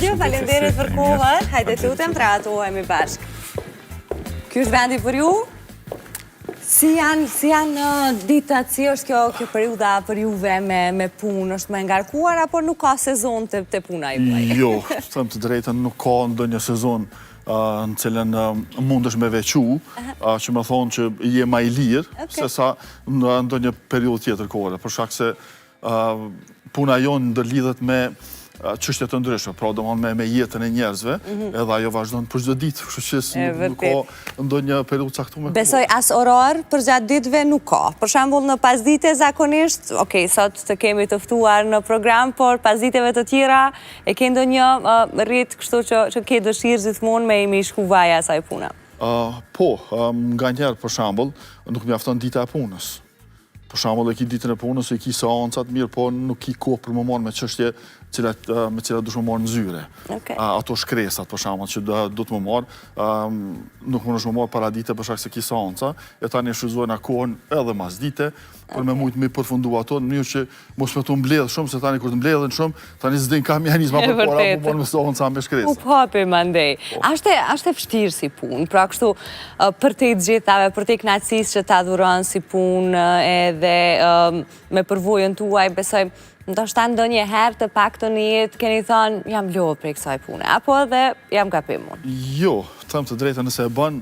Mirë, faleminderit për kohën. Hajde të lutem, trajtohemi bashkë. Ky është vendi për ju? Si janë ditët, si është kjo periudha për juve me punë, është me ngarkuar, apo nuk ka sezon të puna juaj? Jo, thëmë të drejtën, nuk ka ndonjë sezon në cilën mund është me vequ, që me thonë që je ma i lirë, se sa në ndonjë periudhë tjetër kohore, për shkak se puna jonë ndërlidhet me çështje të ndryshme, pra domthonë me jetën e njerëzve, edhe ajo vazhdon për çdo ditë, kështu që nuk ka ndonjë periudhë caktuar. Besoj as orar për gjatë ditëve nuk ka. Për shembull në pasdite zakonisht, okay, sot të kemi të ftuar në program, por pasditeve të tjera e ke ndonjë rit kështu që ke dëshirë gjithmonë me shku vaja asaj puna? Po, nganjëherë për shembull, nuk mjafton dita e punës. Për shembull, e ki ditën e punës, e ki seancat mirë, po nuk ki kohë për më marrë me çështje me cilat dush më marrë në zyre. Ato shkresat, për shembull, që do të më marrë, nuk më nësh më marrë para dite për shkak se ki seanca, e tani shfryzojna kohën edhe mas dite, për me mujtë me përfundu ato, në mënyrë që mos me të mbledh shumë, se tani kur të mbledhen shumë, tani s'din kam mjehanizma për para, po marrë me seanca me shkresa. U papi mandej. Ashte vështirë si punë, pra kështu për te gjithave, për te kënaqësisë që ta dhuron si punë edhe me përvojën tuaj, besoj, ndoshta ndonjëherë të paktën në jetë keni thënë jam lodhur prej kësaj pune, apo edhe jam gabim unë? Jo, them të drejtën, nëse e bën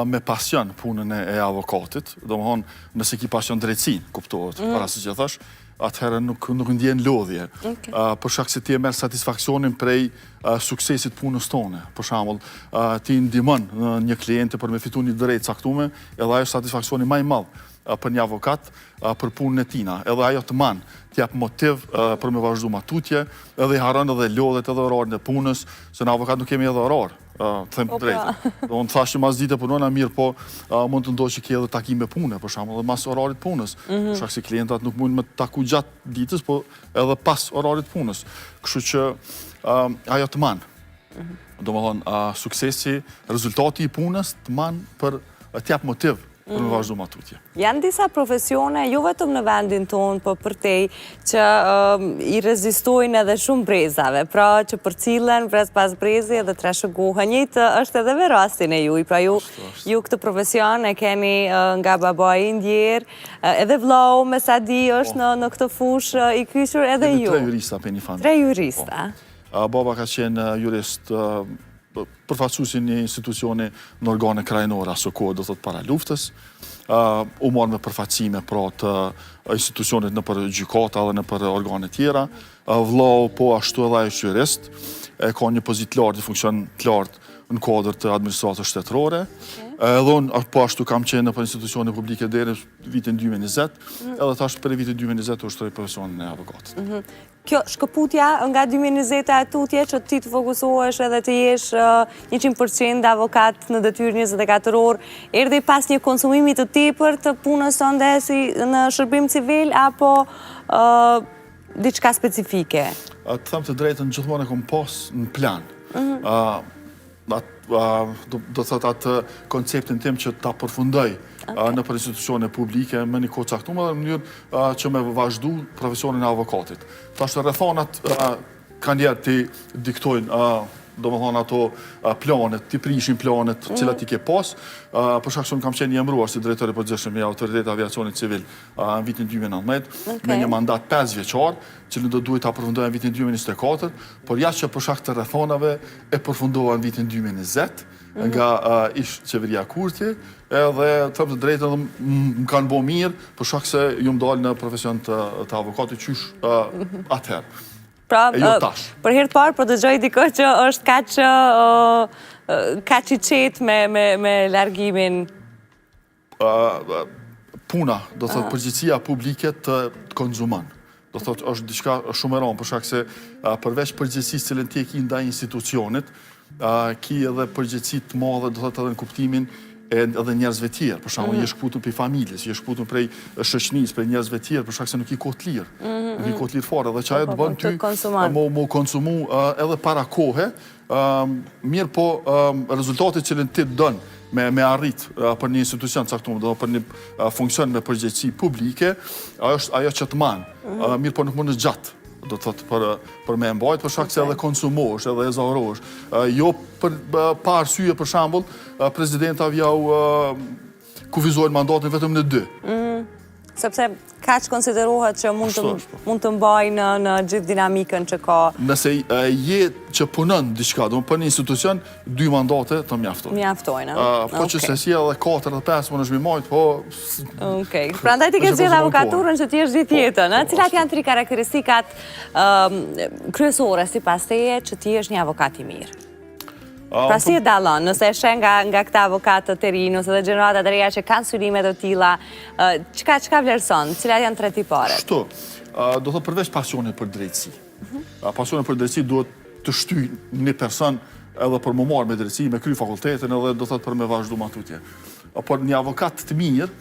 me pasion punën e avokatit, domthonë nëse ki pasion drejtësinë, kuptohet, para se që thash, atëherë nuk ndjen lodhje. Për shkak se ti e merr satisfaksionin prej suksesit punës tone. Për shembull, ti ndihmon një kliente për me fitu një drejtë caktuar, edhe ajo satisfaksioni më i madh për një avokat për punën e tina, edhe ajo të man t'jap motiv për me vazhdu matutje, edhe i haron edhe lodhet edhe orarin e punës, se në avokat nuk kemi edhe orar, të them drejtë. Unë thash që mas dite punona mirë, po mund të ndoshë që ke edhe takime pune, për shembull, edhe mas orarit punës. Për shkak se klientat nuk mund me taku gjatë ditës, po edhe pas orarit punës. Kështu që ajo të man. Domethënë, suksesi, rezultati i punës të man për t'jap motiv për me vazhdu matutje. Janë disa profesione, jo vetëm në vendin tonë, po për te, që i rezistojnë edhe shumë brezave, pra që përcillen brez pas brezi edhe trashëgohen. Njëjtë është edhe me rastin e juj, pra ju këtë profesion e keni nga babai ndjerë, edhe vllau me sa di është në këtë fush i kyshur edhe ju. Tre jurista për një familje. Tre jurista. Baba ka qenë jurist përfaqësuesi një institucioni në organe krajnore, aso kohë do thot para luftës, u marrë me përfaqësime pra të institucionit në për gjykata dhe në për organe tjera. Vllau po ashtu edhe ai është jurist, ka një pozitë lartë, një funksion të lartë në kuadër të administratës shtetërore. Edhe unë po ashtu kam qenë në për institucione publike deri vitin 2020, edhe tash për vitin 2020 u shtroi profesionin e avokatit. Kjo shkëputja nga 2020 e tutje që ti të fokusohesh edhe të jesh 100% avokat në detyrë 24 orë, erdhi pas një konsumimi të tepër të punës sonde si në shërbim civil apo diçka specifike? Të them të drejtën, gjithmonë e kom pas në plan. Do thot atë konceptin tim që ta përfundoj në për institucione publike me një kohë caktuar dhe në mënyrë që me vazhdu profesionin e avokatit. Thashtë rrethonat kanë njerë ti diktojnë domethënë ato planet, ti prishin planet cilat ti ke pas, për shkak se unë kam qenë i emëruar si drejtor i përgjithshëm i Autoritetit të Aviacionit Civil në vitin 2019, me një mandat 5 vjeçar, cilën do duhet ta përfundoja në vitin 2024, por jashtë që për shkak të rrethonave e përfundova në vitin 2020 nga ish qeveria Kurti, edhe të them të drejtën më kanë bo mirë për shkak se ju më dalë në profesion të avokatit qysh atëherë. Pra, për herë të parë, po dëgjoj diko që është kaq i qetë me largimin. Puna, do të thotë përgjegjësia publike të konsuman. Do të thotë është diçka shumë e rëndë, për shkak se përveç përgjegjësisë cilën ti e ke ndaj institucionit, ki edhe përgjegjësi të madhe, do të thotë edhe në kuptimin edhe njerëzve tjerë, për shembull, je shkputur prej familjes, je shkputur prej shoqënisë, prej njerëzve tjerë, për shkak se nuk i kohë të lirë. Nuk i kohë të lirë fare, dhe që ajo të bën ty mu konsumu edhe para kohe, mirë po rezultatit që ti të dënë me arrit për një institucion caktuar, do për një funksion me përgjegjësi publike, ajo që të manë, mirë po nuk mund të gjatë. do të thotë për me mbajt, për shkak se edhe konsumosh, edhe e zarosh. Jo pa arsye, për shembull, presidenta vjau kufizojnë mandatin vetëm në 2. Sepse kaq konsiderohet që mund të mbaj në gjithë dinamikën që ka. Nëse je që punon diçka, do për një institucion, 2 mandate të mjaftojnë. Mjaftojnë, Po që se si edhe 4 dhe 5 më në shmimajt, po... Okej. Prandaj ti ke zgjedhur avokaturën që ti është gjithë jetën, cilat janë 3 karakteristikat kryesore sipas teje që ti është një avokat i mirë? Pra si e dallon, nëse e shen nga këta avokatët të rinj, ose dhe gjeneratat e reja që kanë synimet të tilla, çka vlerëson? Cilat janë 3 tiparet? Kështu, do të përveç pasionit për drejtësi. Pasionit për drejtësi duhet të shtyj një person edhe për më marrë me drejtësi, me kry fakultetin edhe do të për me vazhdu matutje. Por një avokat të mirë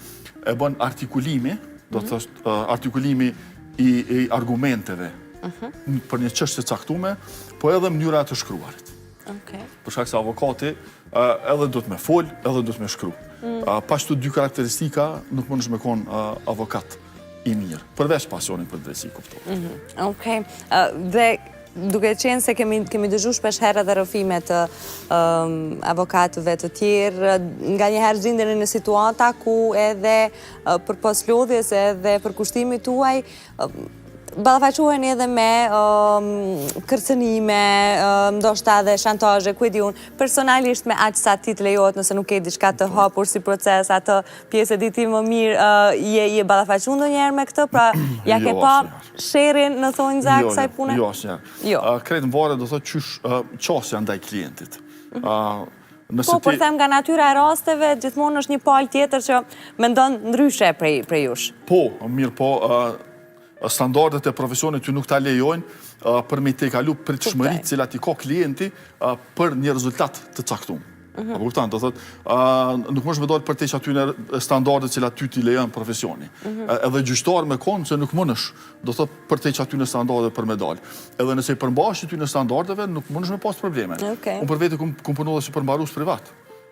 e bën artikulimi, do të thështë artikulimi i argumenteve për një çështje caktuar, po edhe mënyra të shkruarit. Për shkak se avokati edhe do të me fol, edhe do të me shkru. Pa qëto 2 karakteristika, nuk mundesh me konë avokat i mirë, përveç pasionin për drejtësi, kuptohet. Okej. Dhe duke qenë se kemi dëgjuar shpesh herë edhe rrëfime të avokatëve të tjerë, nganjëherë gjendeni në situata ku edhe përpos lodhjes edhe për kushtimit tuaj ballafaqoheni edhe me kërcënime, ndoshta edhe shantazhe, ku e di unë, personalisht me aq sa ti të lejohet nëse nuk ke diçka të hapur si proces, atë pjesë e diti më mirë, je ballafaqur ndonjëherë me këtë, pra ja ke pa sherin në thonjza kësaj pune? Jo, asnjëherë. Kretë në varet do thotë qysh qasja ndaj klientit. Po, për them nga natyra e rasteve, gjithmonë është një palë tjetër që mendon ndryshe prej jush. Po, mirë po, standardet e profesionit që nuk ta lejojnë për me te kalu për të shmërit cilat i ka klienti për një rezultat të caktuar. Apo kupton, do thotë, nuk mësh me dalë për te që aty në standardet cilat ty t'i lejon profesioni. Edhe gjyqtar me konë se nuk mënesh, do thotë për te që aty në standardet për me dalë. Edhe nëse i përmbash ty në standardeve, nuk mënesh me pas probleme. Unë për vete kum punu dhe si përmbarus privat.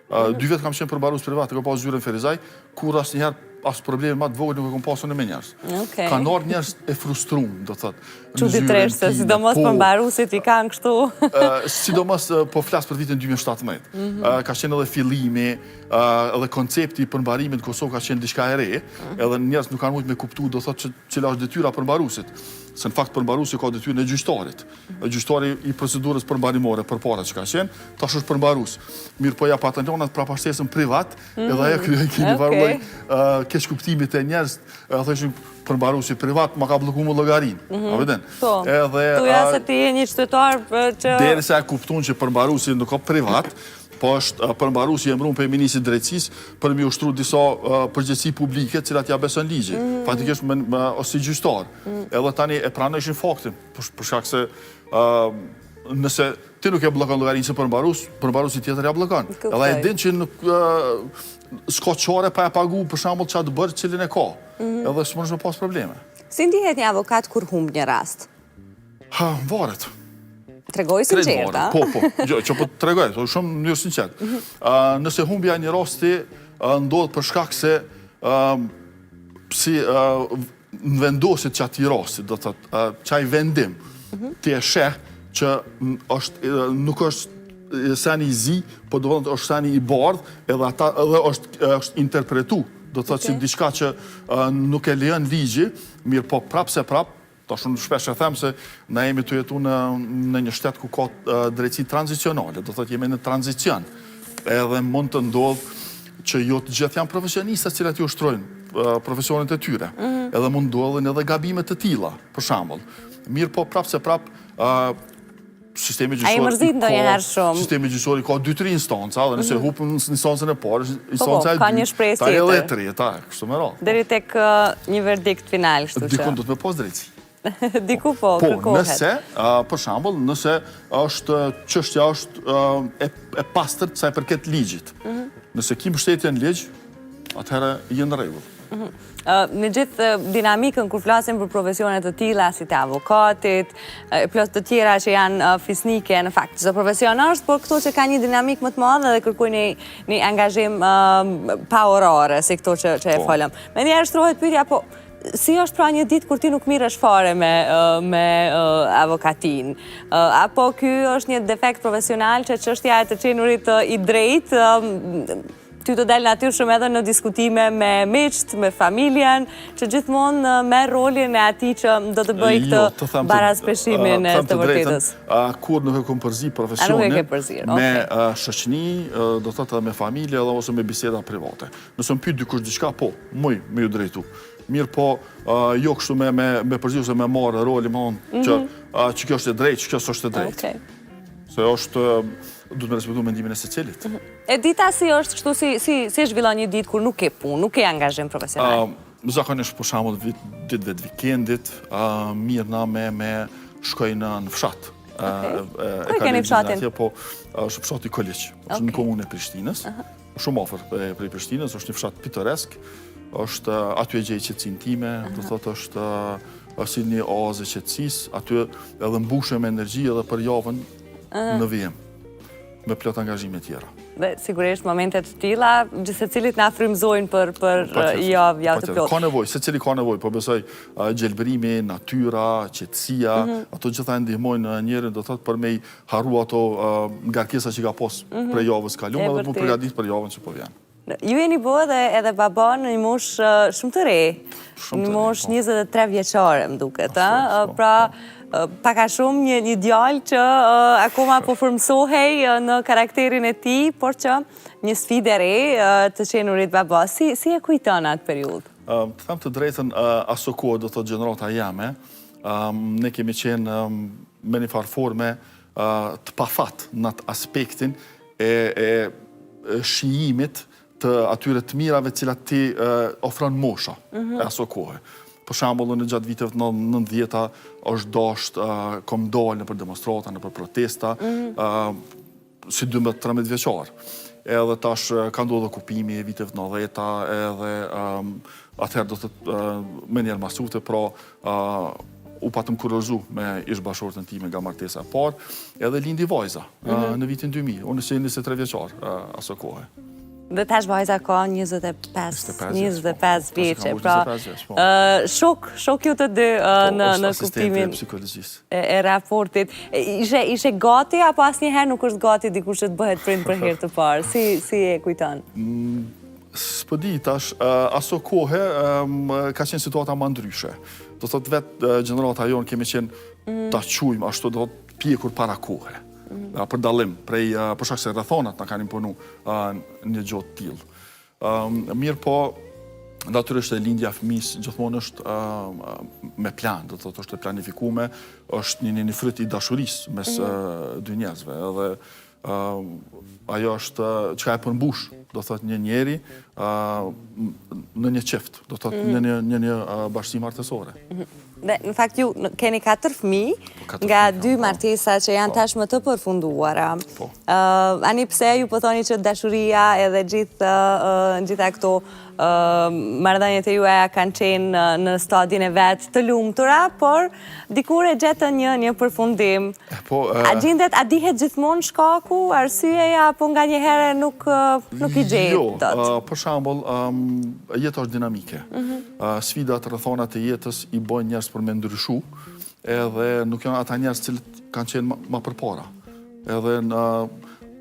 2 vjet kam qenë përmbarus privat, e kam pas zyrën Ferizaj, kur asnjëherë as probleme ma të vogël nuk e kom pasur me njerëz. Kanë ardhur njerëz e frustruar, do thotë. Çuditërisht, se sidomos përmbarusit i kanë kështu. Sidomos po flas për vitin 2017. Ka qenë edhe fillimi, edhe koncepti i përmbarimit në Kosovë ka qenë diçka e re, edhe njerëz nuk kanë mujt me kuptu, do thotë cila është detyra përmbarusit. Se në fakt përmbarusi ka detyrën e gjyqtarit. Gjyqtari i procedurës përmbarimore përpara që ka qenë, tash është përmbarus. Mirë po ja patentonat pra parsesën privat, edhe ajo keni varroj keq kuptimit e njerëz, thoshin përmbarusi privat ma ka bllokuar më llogarinë. A vjen? Po. Tuja se ti je një qytetar që derisa e kupton që përmbarusi nuk ka privat, po është përmbarusi emëruar për ministrin e drejtësisë për mi ushtru disa përgjegjësi publike, cilat ja beson ligji. Fatikisht ose gjyqtar. Edhe tani e pranojshin faktin, për shkak se nëse ti nuk e bllokon llogarinë se përmbarusi tjetër ja bllokon. Edhe e din që nuk s'ka çare pa e pagu për shembull çfarë të bërë cilin e ka. Edhe s'mundesh me pas probleme. Si ndihet një avokat kur humb një rast? Varet. Tregoj sinqert, a? Po, që po tregoj, shumë në njërë sinqert. Nëse humbja një rasti, ndodhë për shkak se si në vendosit që ati rasti, do të qaj vendim, ti e sheh që nuk është seni i zi, po do të është seni i bardh, edhe është interpretu, do të thotë si diçka që nuk e lejon ligji, mirë po prap se prap, ta shumë shpesh e them se na jemi të jetu në një shtet ku ka drejtësi tranzicionale, do thotë jemi në tranzicion. Edhe mund të ndodhë që jo të gjithë janë profesionistat cilat ju ushtrojnë profesionet e tyre. Edhe mund ndodhin edhe gabimet të tilla, për shembull. Mirë po prap se prap sistemi gjyqësor i ka 2-3 instanca, dhe nëse hupën instancën e parë, instanca e dytë, ta e edhe e treta, kështu me radhë. Deri tek një verdikt final, kështu që. Dikun do të me pas drejtësi. Diku po, kërkohet. Nëse, për shembull, nëse çështja është e pastërt sa i përket ligjit. Nëse ki mbështetje në ligj, atëherë je në rregull. Në gjithë dinamikën kur flasim për profesionet të tilla si të avokatit, plus të tjera që janë fisnike në fakt, çdo profesion është, por këto që kanë një dinamik më të madhe dhe kërkojnë një angazhim pa orare si këto që e folëm. Me njerë shtrohet pyetja, po Si është pra një ditë kur ti nuk mirësh fare me avokatin? Apo ky është një defekt profesional që çështja e të qenurit i drejtë ty të del natyrshëm edhe në diskutime me miqt, me familjen, që gjithmonë me rolin e atij që do të bëj këtë baraspeshimin e të vërtetës. Kur nuk e kam përzi profesionin me shoqëni, do thotë me familje edhe ose me biseda private. Nëse më pyet dikush diçka, po, me ju drejtu. Mirë po, jo kështu me përzi ose me marrë roli më që kjo është e drejtë, që kjo është e drejtë. Se është, du të me respektu mendimin e secilit. E dita si është kështu, si zhvillon një ditë kur nuk e punë, nuk e angazhim profesional? Zakonisht për shembull ditëve të vikendit, mirë na me shkojnë në fshat. Ku keni fshatin? Po, është fshati Koliq, është në komunën e Prishtinës, shumë afër prej Prishtinës, është një fshat pitoresk, është aty e gjej qetësinë time, do thotë është si një oazë qetësisë, aty edhe mbushem energji edhe për javën në vijem, me plot angazhime tjera. Dhe sigurisht momentet të tilla, gjithë secilit na frymëzojnë për javë të plotë. Ka nevojë, secili ka nevojë, po besoj gjelbërimi, natyra, qetësia, ato gjitha ndihmojnë njërin, do thotë për me i harru ato ngarkesa që ka pas për javës kaluar dhe më përgatit për javën që po vjen. Ju jeni bërë edhe baba në një mosh shumë të re, një mosh 23 vjeçare më duket, pra paka shumë një djalë që akoma po formsohej në karakterin e tij, por që një sfidë e re të qenurit baba. Si e kujton atë periudhë? Të them të drejtën, aso kohë do thotë gjenerata jame, ne kemi qenë me një farë forme të pafat në atë aspektin e shijimit të atyre të mirave cilat ti ofron mosha e aso kohë. Për shembull, në gjatë viteve të 90-ta është dashur kom dalë nëpër demonstrata, nëpër protesta, si 12-13 vjeçar. Edhe tash ka ndodhur okupimi viteve të 90-ta, edhe atëherë do të me njerë masute, pra u patëm kurorzu me ish bashortën time nga martesa e parë, edhe lindi vajza në vitin 2000, unë isha 23 vjeçar aso kohë. Dhe tash vajza ka 25 vjeçe, pra shok ju të dy në kuptimin e raportit. Ishe gati, apo asnjëherë nuk është gati dikush që të bëhet prind për herë të parë? Si e kujton? S'po di tash, aso kohë ka qenë situata më ndryshe. Do thotë vetë gjenerata jonë kemi qenë ta quajmë ashtu, do thotë pjekur para kohë. Për dallim, për shkak se rrethonat na kanë imponu një gjotë tillë. Mirë po, natyrisht e lindja fëmis gjithmonë është me plan, do të thotë është e planifikuar, është një fryt i dashurisë mes dy njerëzve, edhe ajo është çka e përmbush, do thotë një njeri në një çift, do thotë në një bashkësi martësore. Dhe në fakt ju keni 4 fëmijë nga 2 martesa që janë tashmë të përfunduara. Ani pse ju po thoni që dashuria edhe gjitha këto marrëdhëniet e juaja kanë qenë në stadin e vet të lumtura, por dikur e gjetën një përfundim. A dihet gjithmonë shkaku, arsyeja, apo nganjëherë nuk i gjehet dot? Jo, për shembull, jeta është dinamike. Sfidat, rrethonat e jetës i bojnë njerëz për me ndryshu, edhe nuk janë ata njerëz cilët kanë qenë më përpara. Edhe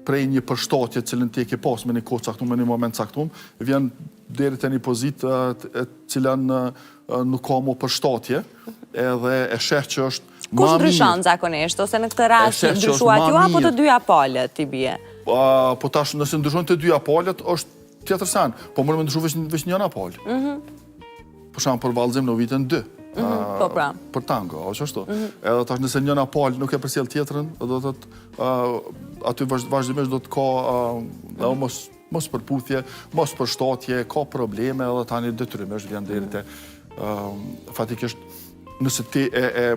prej një përshtatje cilën ti e ke pas me një kohë caktuar, me një moment caktuar, vjen deri te një pozitë e cila nuk ka më përshtatje, edhe e sheh që është më mirë. Kush ndryshon zakonisht, ose në këtë rast ndryshuat ju apo të dyja palët i bie? Po tash nëse ndryshojnë të dyja palët është tjetër sen, po më ndryshu veç njëna palë. Për shembull për vallëzim në vitin 2. Për tango, ose ashtu. Edhe tash nëse njëna palë nuk e përsjell tjetrën, do të thotë aty vazhdimisht do të ka mos përputhje, mos përshtatje, ka probleme, edhe tani detyrimisht vjen deri te fatikisht nëse ti e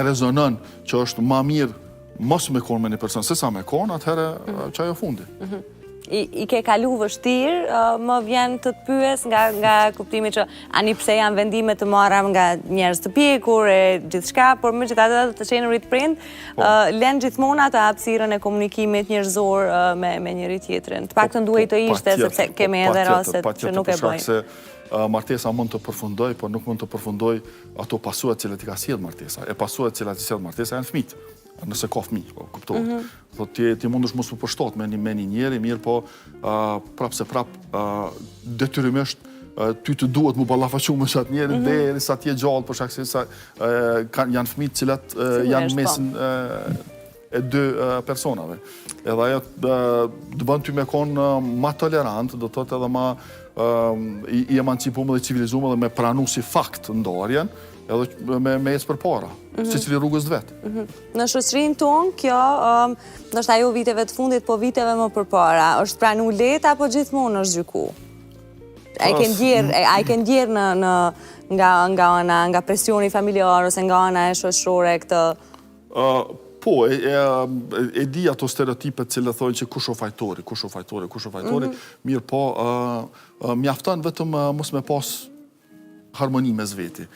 rezonon që është më mirë mos me konë me një person se sa me konë, atëherë çajo fundi. I ke kalu vështirë, më vjen të të pyes nga kuptimi që ani pse janë vendime të marra nga njerëz të pjekur e gjithçka, por megjithatë të qenurit prind lën gjithmonë atë hapësirën e komunikimit njerëzor me njëri tjetrin. Të paktën duhet të ishte sepse kemi edhe raste që nuk e bëjnë. martesa mund të përfundoj, por nuk mund të përfundoj ato pasuat cilat i ka sjell martesa. E pasuat cilat i sjell martesa janë fëmijët. Nëse ka fëmijë, kuptohet. Thot ti mundesh mos u përshtat me një njeri, mirë po prap se prap detyrimisht ty të duhet mu ballafaqu me atë njeri derisa ti je gjallë për shkak se janë fëmijë cilat janë mesin e dy personave. Edhe ajo të bën ty me konë ma tolerant, do të thotë edhe ma i emancipuar dhe civilizuar dhe me pranu si fakt ndarjen, edhe me ecë përpara, secili rrugës vet. Në shoqërinë tonë kjo, ndoshta jo viteve të fundit, po viteve më përpara, është pranu lehtë apo gjithmonë është gjyku? A i ke ndjerë nga presioni familjar ose nga ana e shoqërore këtë? Po, e di ato stereotipet cilë thonë që kush o fajtori, mirë po, mjafton vetëm mos me pas harmoni mes veti.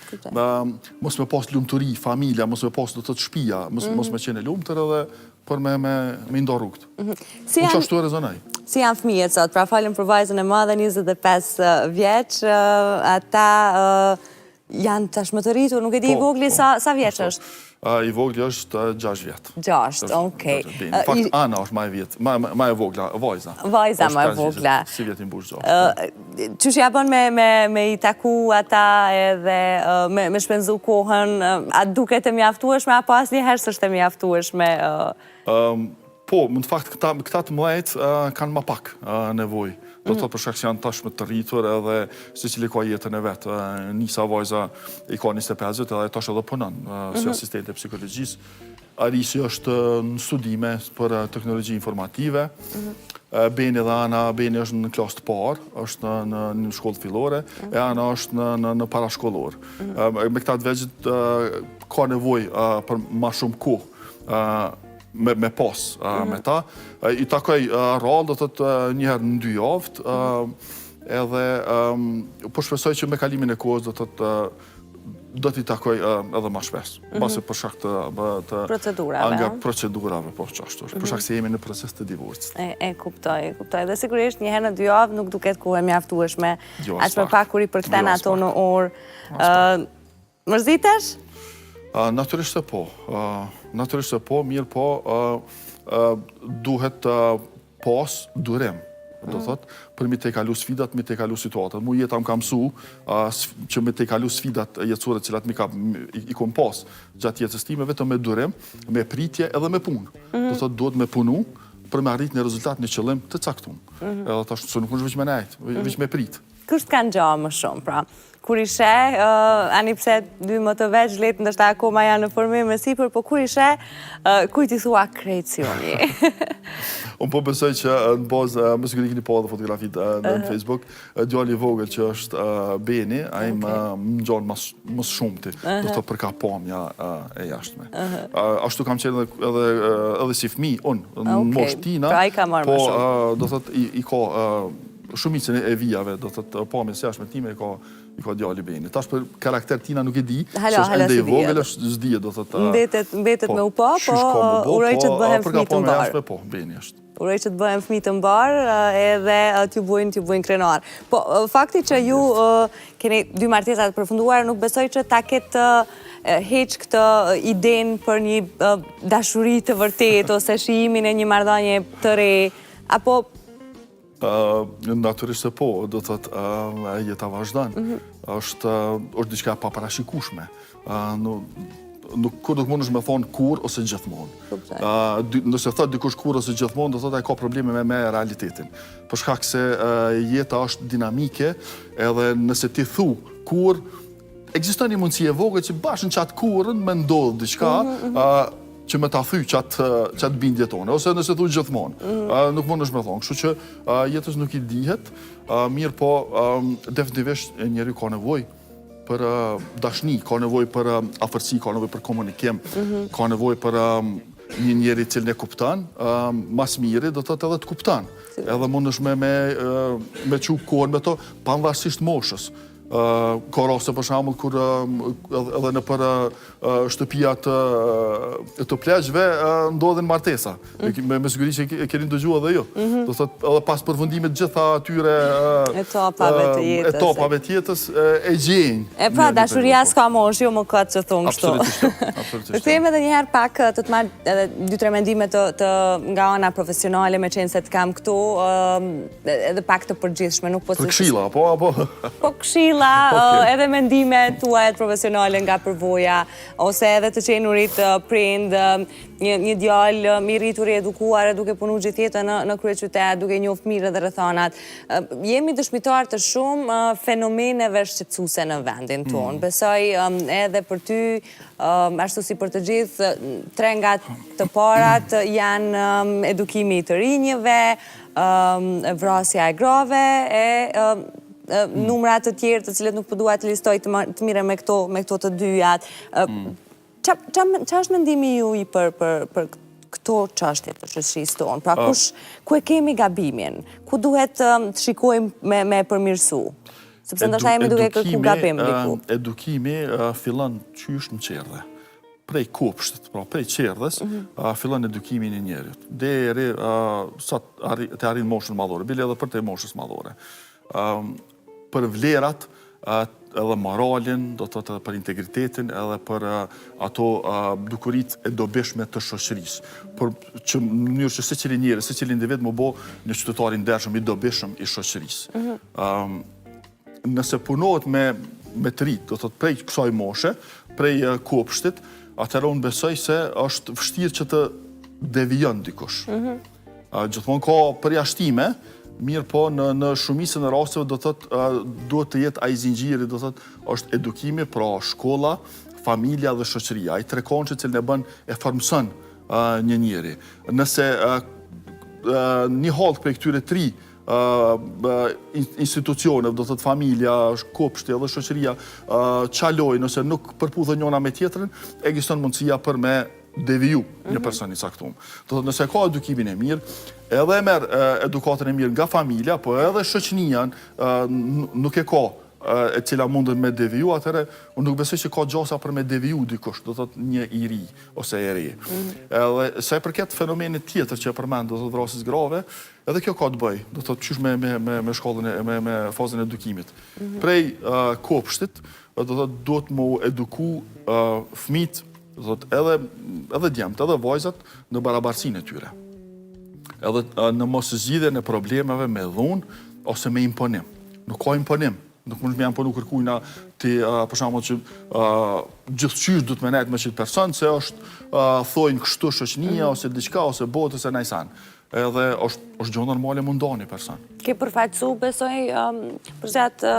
Mos me pas lumturi, familja, mos me pas do të të shtëpia, mos me qenë lumtur edhe për me nda rrugët. Unë që ashtu e rezonaj. Si janë fëmijët sot? Pra falim për vajzën e madhe 25 vjeç, ata janë tashmë të rritur, nuk e di i vogli sa vjeç është? I vogli është 6 vjetë. 6, okej. Në fakt, Ana është ma e vogla, vajza. Vajza ma e vogla. Si vjetin bush 6. Qysh ja bën me i taku ata edhe me shpenzu kohën, a duket e mjaftueshme, apo asnjëherë s'është e mjaftueshme? Po, në fakt, këta të mlajt kanë ma pak nevoj. Do të thotë për shkak se janë tashmë të rritur edhe secili ka jetën e vet. Nisa vajza i ka 25 vjet edhe tash edhe punon si asistente psikologjisë. Arisi është në studime për teknologji informative. Beni dhe Ana, Beni është në klasë të parë, është në shkollë fillore, e Ana është në parashkollor. Me këta të vegjit ka nevoj për ma shumë kohë me pas me ta. I takoj rrallë, do të të njëherë në 2 javët, edhe po shpresoj që me kalimin e kohës do t'i takoj edhe ma shpes. Base për shkak të procedurave, po qashtu. Për shkak se jemi në proces të divorcit. E kuptoj. Dhe sigurisht njëherë në 2 javë nuk duket kohë e mjaftueshme. Aq më pak kur i përkthen ato në orë. Mërzitesh? Natyrisht se po, mirë po, duhet pas durim, do thot, për mi te kalu sfidat, mi te kalu situatat. Mu jeta më kam mësu që mi te kalu sfidat jetësore cilat i kom pas gjatë jetës time, vetëm me durim, me pritje edhe me punë. Do thot, duhet me punu për me arrit një rezultat, një qëllim të caktum. Edhe tash, nuk është vëq me nejt, vëq me prit. Kështë kanë gjohë më shumë, pra? Kur i sheh, ani pse 2 më të veç, letë ndështë akoma janë në formim e sipër, po kur i sheh, kujt i thua krejcioni? Unë po besoj që në bazë, më sigurisht keni pa dhe fotografit në Facebook, djali i vogël që është Beni, ai më ngjan më shumti, do të për ka pamja e jashtme. Ashtu kam qenë edhe si fëmijë, unë në moshë tina, po do thotë i ka shumicën e vijave, do thotë pamjen e jashtme time i ka djali Beni. Tash për karakter tina nuk e di, se është ende i vogël, është s'dije, do thotë. Mbetet me u pa, po uroj që të bëhem fëmijë të mbar. Po, Beni është. Uroj që të bëhem fëmijë të mbar edhe t'ju bujnë krenar. Po, fakti që ju keni 2 martesa të përfunduara, nuk besoj që ta ketë heq këtë idenë për një dashuri të vërtet, ose shijimin e një marrëdhënie të re, apo natyrisht se po, do të thotë jeta vazhdon. Është diçka pa parashikueshme. Nuk mundesh me thonë kur ose gjithmonë. Nëse thot dikush kur ose gjithmonë, do thotë ai ka probleme me realitetin. Për shkak se jeta është dinamike, edhe nëse ti thu kur, ekziston një mundësi e vogël që bashkë në qatë kurën me ndodhë diçka, që me ta thy qatë bindje tone, ose nëse thu gjithmonë. Nuk mundesh me thonë. Kështu që jetës nuk i dihet, mirë po definitivisht njeri ka nevoj për dashni, ka nevoj për afërsi, ka nevoj për komunikim, ka nevoj për një njeri cilën e kuptan, mas miri do të edhe të kuptan. Edhe mundesh me qu kohën me to, pavarësisht moshës. Ka raste për shembull kur edhe në për shtëpia të pleqjve ndodhen martesa. Me siguri që e keni dëgjuar edhe ju. Do thotë edhe pas përfundimit gjitha atyre etapave të jetës e gjejnë. E pra, dashuria s'ka mosh, jo më këtë që thonë kështu. Absolutisht. Kthehemi edhe një herë pak të të marr edhe 2-3 mendime nga ana profesionale, me qenë se të kam këtu, edhe pak të përgjithshme, nuk po Për këshilla, apo? Po këshilla, edhe mendime tuaja profesionale nga përvoja, ose edhe të qenurit prind, një djalë i rritur i edukuar, duke punu gjithë jetën në kryeqytet, duke njoft mirë edhe rrethanat. Jemi dëshmitar të shumë fenomeneve shqetësuese në vendin tonë. Besoj edhe për ty, ashtu si për të gjithë, 3 nga të parat janë edukimi i të rinjëve, vrasja e grave numrat të tjerë të cilët nuk po dua të listoj të mire me këto të dyjat. Qa është mendimi ju i për këto çështje të shoqërisë tonë? Pra ku e kemi gabimin? Ku duhet të shikojmë me përmirësu? Sepse ndoshta jemi duke kërku gabim diku. Edukimi fillon qysh në qerdhe. Prej kopshtit, pra prej qerdhes, fillon edukimin e njerit. Deri sa të arrin moshën madhore, bile edhe për të moshës madhore. Për vlerat, edhe moralin, do të thotë për integritetin, edhe për ato dukurit e dobishme të shoqërisë. Për që në mënyrë që secili njeri, secili individ më bo një qytetar i ndershëm, i dobishëm i shoqërisë. Nëse punohet me të rit, do të thotë prej kësaj moshe, prej kopshtit, atëherë unë besoj se është vështirë që të devijon dikush. Gjithmonë ka përjashtime, mirë po në shumicën e rasteve do thotë duhet të jetë ai zinxhiri, do thotë është edukimi, pra shkolla, familja dhe shoqëria. Ai trekonçi që e bën e formson një njeri. Nëse një hall prej këtyre 3 institucione, do thotë familja, kopshti dhe shoqëria çalojnë ose nuk përputhen njëra me tjetrën, ekziston mundësia për me deviju një person i caktuar. Do thotë nëse ka edukimin e mirë, edhe e merr edukatën e mirë nga familja, po edhe shoqënia nuk e ka e cila mundet me deviju, atëherë unë nuk besoj që ka gjasa për me deviju dikush, do thotë një i ri ose e re. Edhe sa i përket fenomenit tjetër që e përmend, do thotë vrasjes grave, edhe kjo ka të bëj, do thotë qysh me shkollën me fazën e edukimit. Prej kopshtit, do thotë duhet mu eduku fëmijët, do thotë edhe djemt, edhe vajzat në barabarsinë e tyre. Edhe në mos zgjidhjen e problemeve me dhunë ose me imponim. Nuk ka imponim. Nuk mund me imponu kërkujna ti për shembull që gjithçysh duhet me nejt me qit person se është thojnë kështu shoqënia ose diçka ose botë ose najsan. Edhe është gjë normale mundani person. Ke përfaqësu besoj për gjatë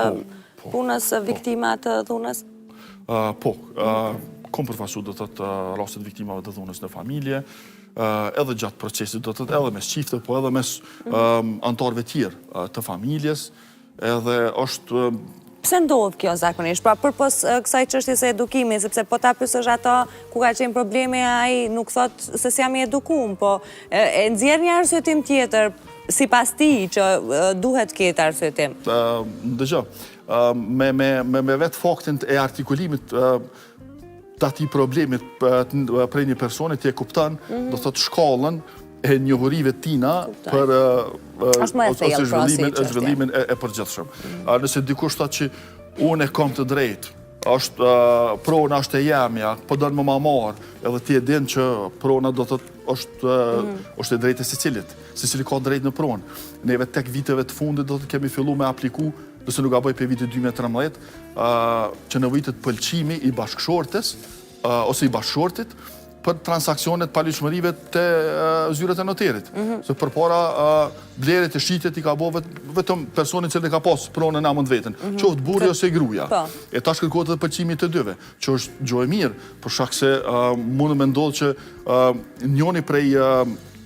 punës viktima të dhunës? Po, kom përfaqësu do thotë rastet viktimave të dhunës në familje, edhe gjatë procesit do thotë edhe mes çifte, po edhe mes anëtarëve tjerë të familjes, edhe është Pse ndodh kjo zakonisht? Pra përpos kësaj çështjes së edukimit, sepse po ta pyesësh ato ku ka qenë problemi, ai nuk thot se s'jam i edukuar, po e nxjerr një arsyetim tjetër sipas tij që duhet të ketë arsyetim. Dëgjoj, me vetë faktin e artikulimit të atij problemit prej një personi ti e kupton, do thotë shkallën e njohurive tina për zhvillimin e përgjithshëm. Nëse dikush thotë që unë e kam të drejtë, prona është e jemja, po don më ma marr, edhe ti e din që prona do thotë është e drejtë e secili ka drejtë në pronë. Neve tek viteve të fundit do të kemi filluar me apliku, nëse nuk gaboj për vitin 2013, që në vitet pëlqimi i bashkëshortes ose i bashkëshortit për transakcionet palishmërive të zyret e noterit. Se përpara blerjet e shitjet i ka bo vetëm personin që ne ka pas pronën amën vetën, qoftë burri ose gruaja. E tash kërkohet edhe pëlqimi të dyve, që është gjë e mirë, për shkak se mund me ndodhë që njoni prej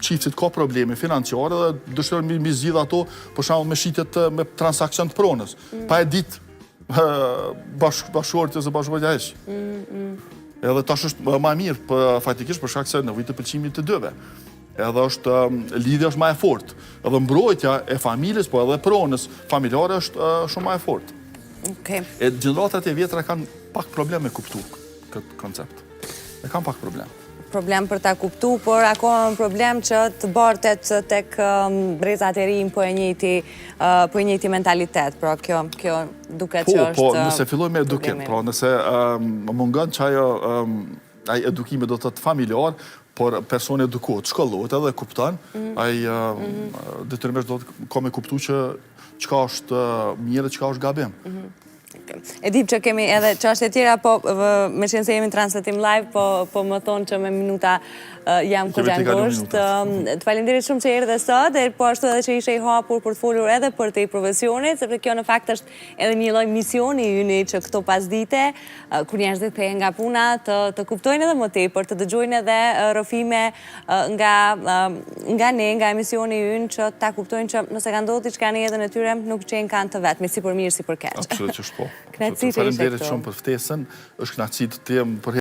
çiftit ka probleme financiare dhe dëshiron mi zgjidh ato, për shembull me shitjet me transakcion të pronës, pa e ditë bashkëshorti ose bashkëshortja heq. Edhe tash është më mirë faktikisht për shkak se në vit të pëlqimit të dyve. Edhe është lidhja është më e fortë. Edhe mbrojtja e familjes, po edhe pronës familjare është shumë më e fortë. E gjeneratat e vjetra kanë pak problem me kuptu këtë koncept. E kanë pak problem. Problem për ta kuptu, por akoma në problem që të bartet tek brezat e rinj po e njëjti mentalitet. Pra kjo duket që është... Po, nëse filloj me edukim, pra nëse mungon që ai edukimi do të të familjar, por personi edukohet, shkollohet edhe kupton, ai detyrimisht do të ka me kuptu që çka është mirë dhe çka është gabim. E dim që kemi edhe çështje tjera, po me qenë se jemi në transmetim live, po më thonë që me minuta jam kogja ngusht. Të falenderit shumë që erdhe sot, po ashtu edhe që ishe i hapur për të folur edhe për te i profesionit, sepse kjo në fakt është edhe një lloj misioni yni që këto pasdite, kur njerëzit kthehen nga puna, të kuptojnë edhe më tepër, të dëgjojnë edhe rrëfime nga ne, nga emisioni ynë, që ta kuptojnë që nëse ka ndodhur diçka në jetën e tyre, nuk qenë kanë të vetmi, si për mirë, si për keq. Absolutisht po. Kënaqësi që ishe këtu. Faleminderit shumë për ftesën, është kënaqësi të jem për